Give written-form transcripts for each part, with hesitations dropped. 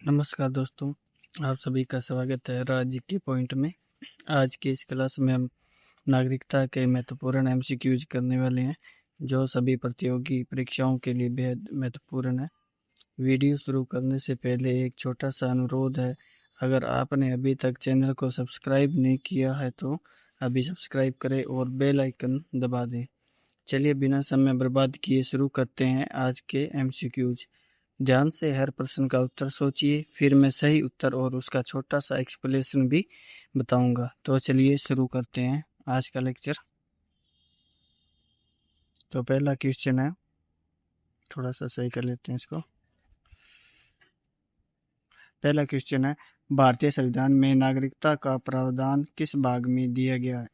नमस्कार दोस्तों, आप सभी का स्वागत है राज्य के पॉइंट में। आज की इस क्लास में हम नागरिकता के महत्वपूर्ण एमसीक्यूज करने वाले हैं, जो सभी प्रतियोगी परीक्षाओं के लिए बेहद महत्वपूर्ण है। वीडियो शुरू करने से पहले एक छोटा सा अनुरोध है, अगर आपने अभी तक चैनल को सब्सक्राइब नहीं किया है तो अभी सब्सक्राइब करें और बेल आइकन दबा दें। चलिए बिना समय बर्बाद किए शुरू करते हैं आज के एमसीक्यूज। ध्यान से हर प्रश्न का उत्तर सोचिए, फिर मैं सही उत्तर और उसका छोटा सा एक्सप्लेनेशन भी बताऊंगा। तो चलिए शुरू करते हैं आज का लेक्चर। तो पहला क्वेश्चन है, थोड़ा सा सही कर लेते हैं इसको। पहला क्वेश्चन है, भारतीय संविधान में नागरिकता का प्रावधान किस भाग में दिया गया है?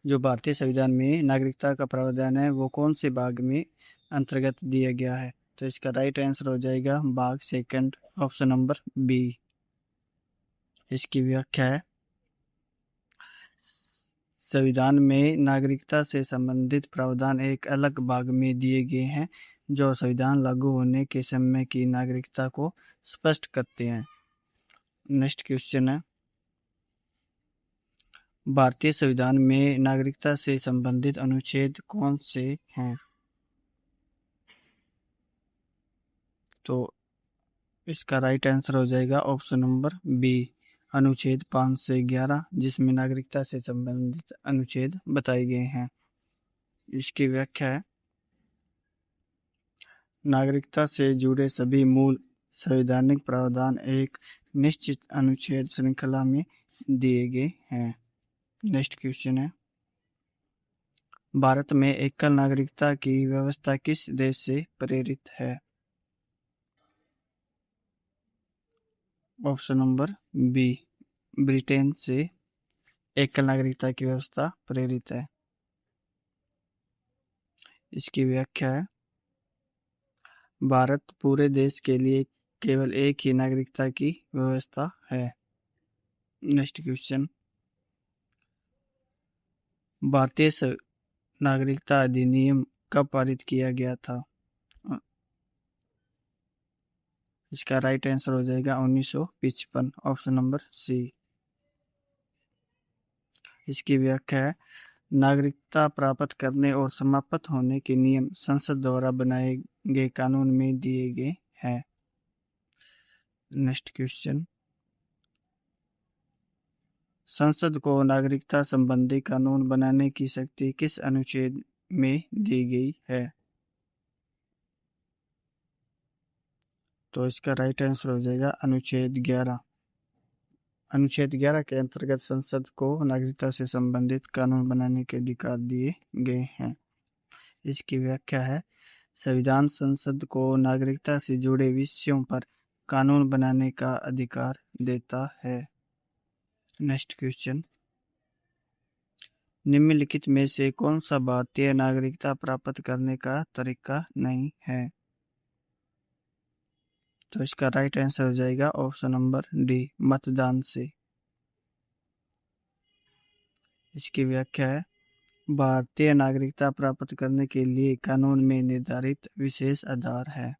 जो भारतीय संविधान में नागरिकता का प्रावधान है वो कौन से भाग में अंतर्गत दिया गया है? तो इसका राइट आंसर हो जाएगा भाग सेकंड, ऑप्शन नंबर बी। इसकी व्याख्या है, संविधान में नागरिकता से संबंधित प्रावधान एक अलग भाग में दिए गए हैं जो संविधान लागू होने के समय की नागरिकता को स्पष्ट करते हैं। नेक्स्ट क्वेश्चन है, भारतीय संविधान में नागरिकता से संबंधित अनुच्छेद कौन से हैं? तो इसका राइट आंसर हो जाएगा ऑप्शन नंबर बी, अनुच्छेद 5 से 11, जिसमें नागरिकता से संबंधित अनुच्छेद बताए गए हैं। इसकी व्याख्या है, नागरिकता से जुड़े सभी मूल संवैधानिक प्रावधान एक निश्चित अनुच्छेद श्रृंखला में दिए गए हैं। नेक्स्ट क्वेश्चन है, भारत में एकल नागरिकता की व्यवस्था किस देश से प्रेरित है? ऑप्शन नंबर बी, ब्रिटेन से एकल नागरिकता की व्यवस्था प्रेरित है। इसकी व्याख्या है, भारत पूरे देश के लिए केवल एक ही नागरिकता की व्यवस्था है। नेक्स्ट क्वेश्चन, भारतीय नागरिकता अधिनियम कब पारित किया गया था? इसका राइट आंसर हो जाएगा 1955, ऑप्शन नंबर सी। इसकी व्याख्या है, नागरिकता प्राप्त करने और समाप्त होने के नियम संसद द्वारा बनाए गए कानून में दिए गए हैं। नेक्स्ट क्वेश्चन, संसद को नागरिकता संबंधी कानून बनाने की शक्ति किस अनुच्छेद में दी गई है? तो इसका राइट आंसर हो जाएगा अनुच्छेद 11। अनुच्छेद 11 के अंतर्गत संसद को नागरिकता से संबंधित कानून बनाने के अधिकार दिए गए हैं। इसकी व्याख्या है, संविधान संसद को नागरिकता से जुड़े विषयों पर कानून बनाने का अधिकार देता है। नेक्स्ट क्वेश्चन, निम्नलिखित में से कौन सा भारतीय नागरिकता प्राप्त करने का तरीका नहीं है? तो इसका राइट आंसर हो जाएगा ऑप्शन नंबर डी, मतदान से। इसकी व्याख्या है, भारतीय नागरिकता प्राप्त करने के लिए कानून में निर्धारित विशेष आधार है।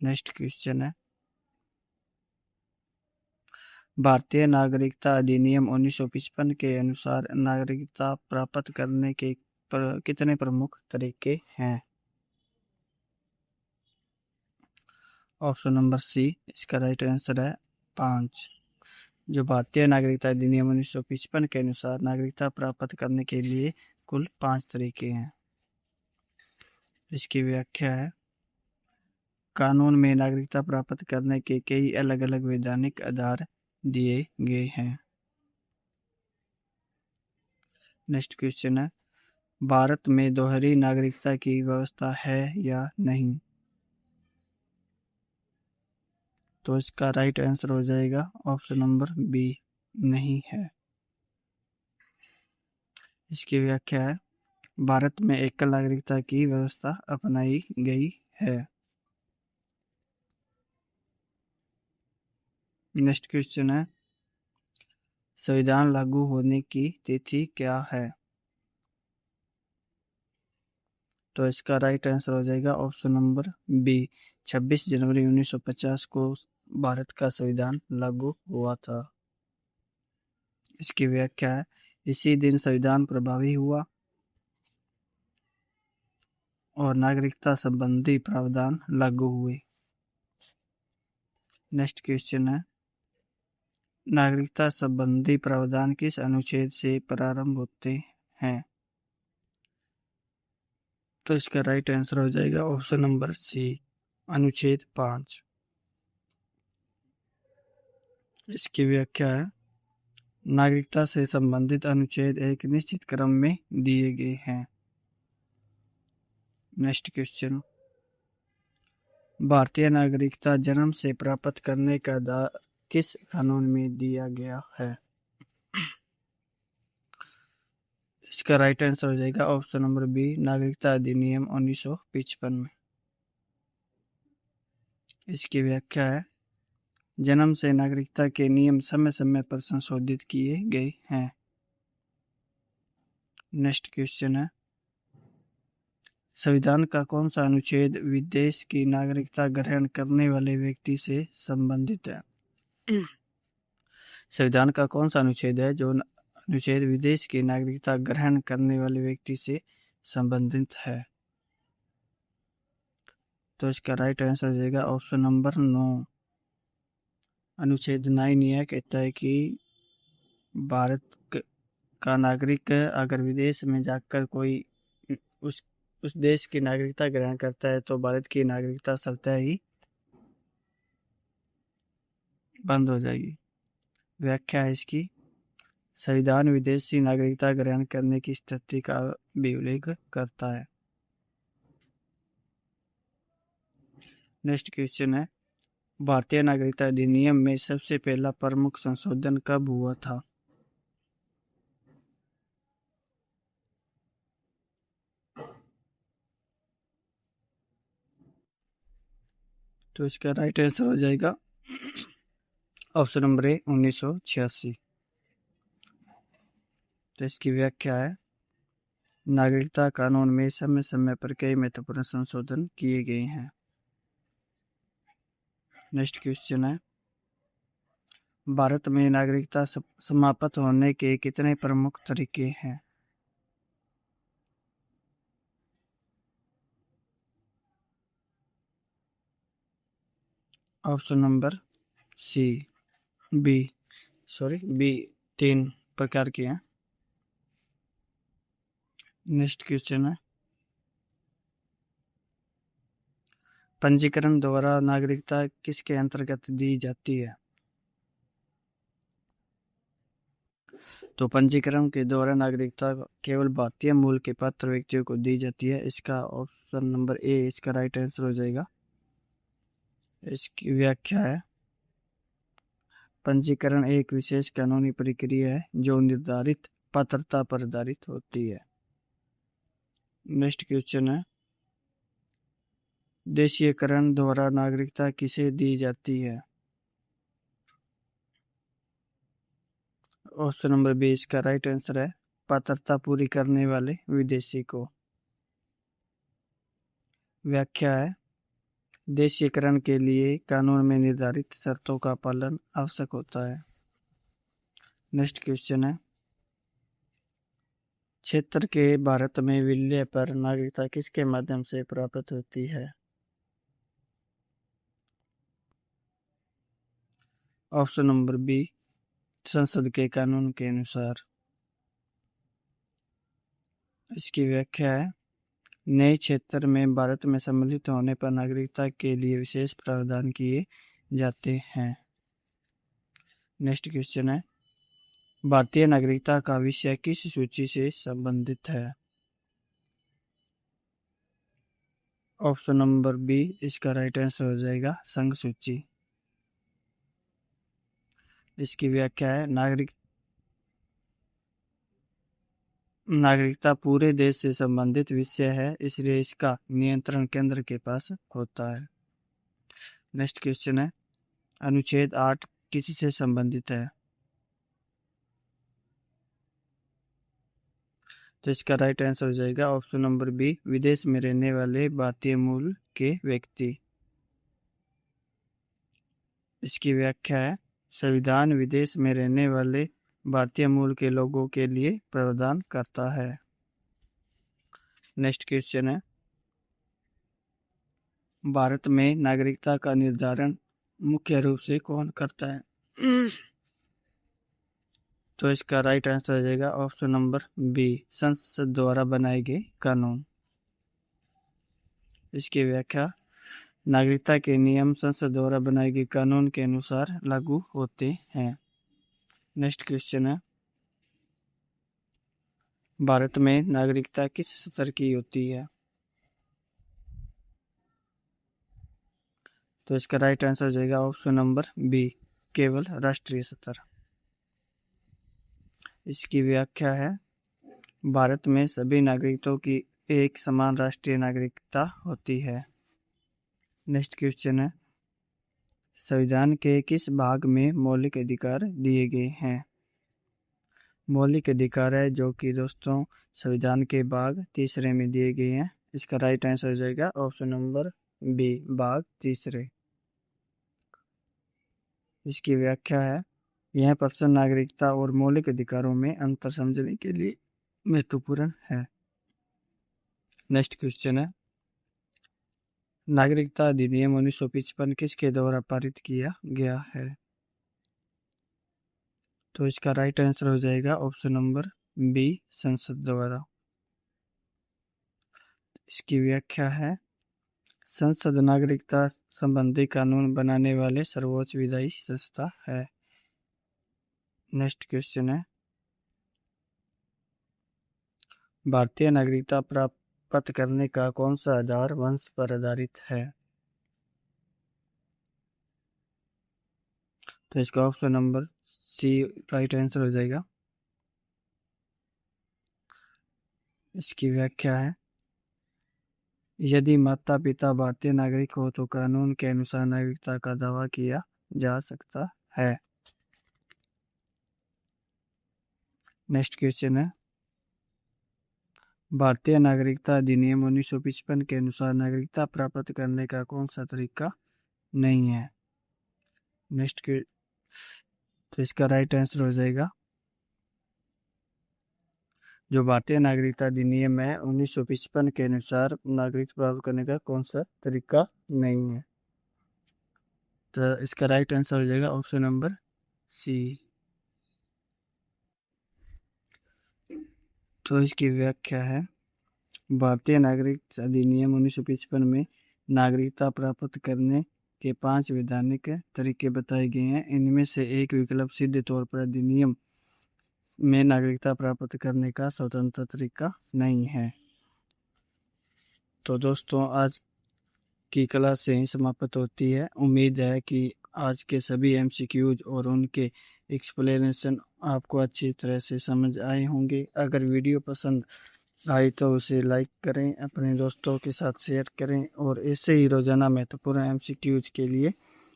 नेक्स्ट क्वेश्चन है, भारतीय नागरिकता अधिनियम 1955 के अनुसार नागरिकता प्राप्त करने के कितने प्रमुख तरीके हैं? ऑप्शन नंबर सी, इसका राइट आंसर है 5। जो भारतीय नागरिकता अधिनियम 1955 के अनुसार नागरिकता प्राप्त करने के लिए कुल 5 तरीके हैं। इसकी व्याख्या है, कानून में नागरिकता प्राप्त करने के कई अलग अलग वैधानिक आधार दिए गए हैं। नेक्स्ट क्वेश्चन है, भारत में दोहरी नागरिकता की व्यवस्था है या नहीं? तो इसका राइट आंसर हो जाएगा ऑप्शन नंबर बी, नहीं है। इसकी व्याख्या है, भारत में एकल नागरिकता की व्यवस्था अपनाई गई है। नेक्स्ट क्वेश्चन है, संविधान लागू होने की तिथि क्या है? तो इसका राइट आंसर हो जाएगा ऑप्शन नंबर बी, 26 जनवरी 1950 को भारत का संविधान लागू हुआ था। इसकी व्याख्या है, इसी दिन संविधान प्रभावी हुआ और नागरिकता संबंधी प्रावधान लागू हुए। नेक्स्ट क्वेश्चन है, नागरिकता संबंधी प्रावधान किस अनुच्छेद से प्रारंभ होते हैं? तो इसका राइट आंसर हो जाएगा ऑप्शन नंबर सी, अनुच्छेद 5। इसकी व्याख्या है, नागरिकता से संबंधित अनुच्छेद एक निश्चित क्रम में दिए गए हैं। नेक्स्ट क्वेश्चन, भारतीय नागरिकता जन्म से प्राप्त करने का किस कानून में दिया गया है? इसका राइट आंसर हो जाएगा ऑप्शन नंबर बी, नागरिकता अधिनियम 1955 में। इसकी व्याख्या है, जन्म से नागरिकता के नियम समय समय पर संशोधित किए गए हैं। नेक्स्ट क्वेश्चन है, संविधान का कौन सा अनुच्छेद विदेश की नागरिकता ग्रहण करने वाले व्यक्ति से संबंधित है? संविधान का कौन सा अनुच्छेद है जो अनुच्छेद विदेश की नागरिकता ग्रहण करने वाले व्यक्ति से संबंधित है? तो इसका राइट आंसर हो जाएगा ऑप्शन नंबर 9, अनुच्छेद 9 यह कहता है कि भारत का नागरिक अगर विदेश में जाकर कोई उस देश की नागरिकता ग्रहण करता है तो भारत की नागरिकता स्वतः ही बंद हो जाएगी। व्याख्या है इसकी, संविधान विदेशी नागरिकता ग्रहण करने की स्थिति का भी उल्लेख करता है। नेक्स्ट क्वेश्चन है, भारतीय नागरिकता अधिनियम में सबसे पहला प्रमुख संशोधन कब हुआ था? तो इसका राइट आंसर हो जाएगा ऑप्शन नंबर ए, 1986। तो इसकी व्याख्या है, नागरिकता कानून में समय समय पर कई महत्वपूर्ण संशोधन किए गए हैं। नेक्स्ट क्वेश्चन है, भारत में नागरिकता समाप्त होने के कितने प्रमुख तरीके हैं? ऑप्शन नंबर सी, बी 3 प्रकार के हैं। नेक्स्ट क्वेश्चन है, पंजीकरण द्वारा नागरिकता किसके अंतर्गत दी जाती है? तो पंजीकरण के द्वारा नागरिकता केवल भारतीय मूल के पात्र व्यक्तियों को दी जाती है। इसका ऑप्शन नंबर ए इसका राइट आंसर हो जाएगा। इसकी व्याख्या है, पंजीकरण एक विशेष कानूनी प्रक्रिया है जो निर्धारित पात्रता पर आधारित होती है। नेक्स्ट क्वेश्चन है, देशीयकरण द्वारा नागरिकता किसे दी जाती है? ऑप्शन नंबर बी इसका राइट आंसर है, पात्रता पूरी करने वाले विदेशी को। व्याख्या है, देशीयकरण के लिए कानून में निर्धारित शर्तों का पालन आवश्यक होता है। नेक्स्ट क्वेश्चन है, क्षेत्र के भारत में विलय पर नागरिकता किसके माध्यम से प्राप्त होती है? ऑप्शन नंबर बी, संसद के कानून के अनुसार। इसकी व्याख्या है, नए क्षेत्र में भारत में सम्मिलित होने पर नागरिकता के लिए विशेष प्रावधान किए जाते हैं। नेक्स्ट क्वेश्चन है, भारतीय नागरिकता का विषय किस सूची से संबंधित है? ऑप्शन नंबर बी इसका राइट आंसर हो जाएगा, संघ सूची। इसकी व्याख्या है, नागरिकता पूरे देश से संबंधित विषय है, इसलिए इसका नियंत्रण केंद्र के पास होता है। नेक्स्ट क्वेश्चन है, अनुच्छेद 8 किसी से संबंधित है? तो इसका राइट आंसर हो जाएगा ऑप्शन नंबर बी, विदेश में रहने वाले भारतीय मूल के व्यक्ति। इसकी व्याख्या है संविधान विदेश में रहने वाले भारतीय मूल के लोगों के लिए प्रावधान करता है। नेक्स्ट क्वेश्चन है भारत में नागरिकता का निर्धारण मुख्य रूप से कौन करता है? तो इसका राइट आंसर हो जाएगा ऑप्शन नंबर बी, संसद द्वारा बनाए गए कानून। इसकी व्याख्या नागरिकता के नियम संसद द्वारा बनाए गए कानून के अनुसार लागू होते हैं। नेक्स्ट क्वेश्चन है भारत में नागरिकता किस स्तर की होती है? तो इसका राइट आंसर हो जाएगा ऑप्शन नंबर बी, केवल राष्ट्रीय स्तर। इसकी व्याख्या है भारत में सभी नागरिकों की एक समान राष्ट्रीय नागरिकता होती है। नेक्स्ट क्वेश्चन है संविधान के किस भाग में मौलिक अधिकार दिए गए हैं? मौलिक अधिकार है जो कि दोस्तों संविधान के भाग तीसरे में दिए गए हैं। इसका राइट आंसर हो जाएगा ऑप्शन नंबर बी, भाग तीसरे। इसकी व्याख्या है यह प्रश्न नागरिकता और मौलिक अधिकारों में अंतर समझने के लिए महत्वपूर्ण है। नेक्स्ट क्वेश्चन है नागरिकता अधिनियम 1955 किसके द्वारा पारित किया गया है? तो इसका राइट आंसर हो जाएगा ऑप्शन नंबर बी, संसद द्वारा। इसकी व्याख्या है संसद नागरिकता संबंधी कानून बनाने वाले सर्वोच्च विधायी संस्था है। नेक्स्ट क्वेश्चन है भारतीय नागरिकता प्राप्त करने का कौन सा आधार वंश पर आधारित है? तो इसका option number C right answer हो जाएगा। इसकी व्याख्या है यदि माता पिता भारतीय नागरिक हो तो कानून के अनुसार नागरिकता का दावा किया जा सकता है। नेक्स्ट क्वेश्चन है भारतीय नागरिकता अधिनियम 1955 के अनुसार नागरिकता प्राप्त करने का कौन सा तरीका नहीं है? नेक्स्ट तो इसका राइट आंसर हो जाएगा जो भारतीय नागरिकता अधिनियम है 1955 के अनुसार नागरिकता प्राप्त करने का कौन सा तरीका नहीं है। तो इसका राइट आंसर हो जाएगा ऑप्शन नंबर सी। तो इसकी व्याख्या है भारतीय नागरिकता अधिनियम 1955 में नागरिकता प्राप्त करने के 5 वैधानिक तरीके बताए गए हैं। इनमें से एक विकल्प सिद्ध तौर पर अधिनियम में नागरिकता प्राप्त करने का स्वतंत्र तरीका नहीं है। तो दोस्तों आज की क्लास से ही समाप्त होती है। उम्मीद है कि आज के सभी एमसीक्यूज और उनके एक्सप्लेनेशन आपको अच्छी तरह से समझ आए होंगे। अगर वीडियो पसंद आई तो उसे लाइक करें, अपने दोस्तों के साथ शेयर करें और ऐसे ही रोजाना महत्वपूर्ण एमसीक्यूज के लिए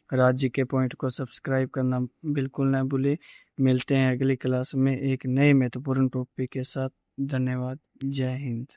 राज्य के पॉइंट को सब्सक्राइब करना बिल्कुल न भूलें। मिलते हैं अगली क्लास में एक नए महत्वपूर्ण टॉपिक के साथ। धन्यवाद। जय हिंद।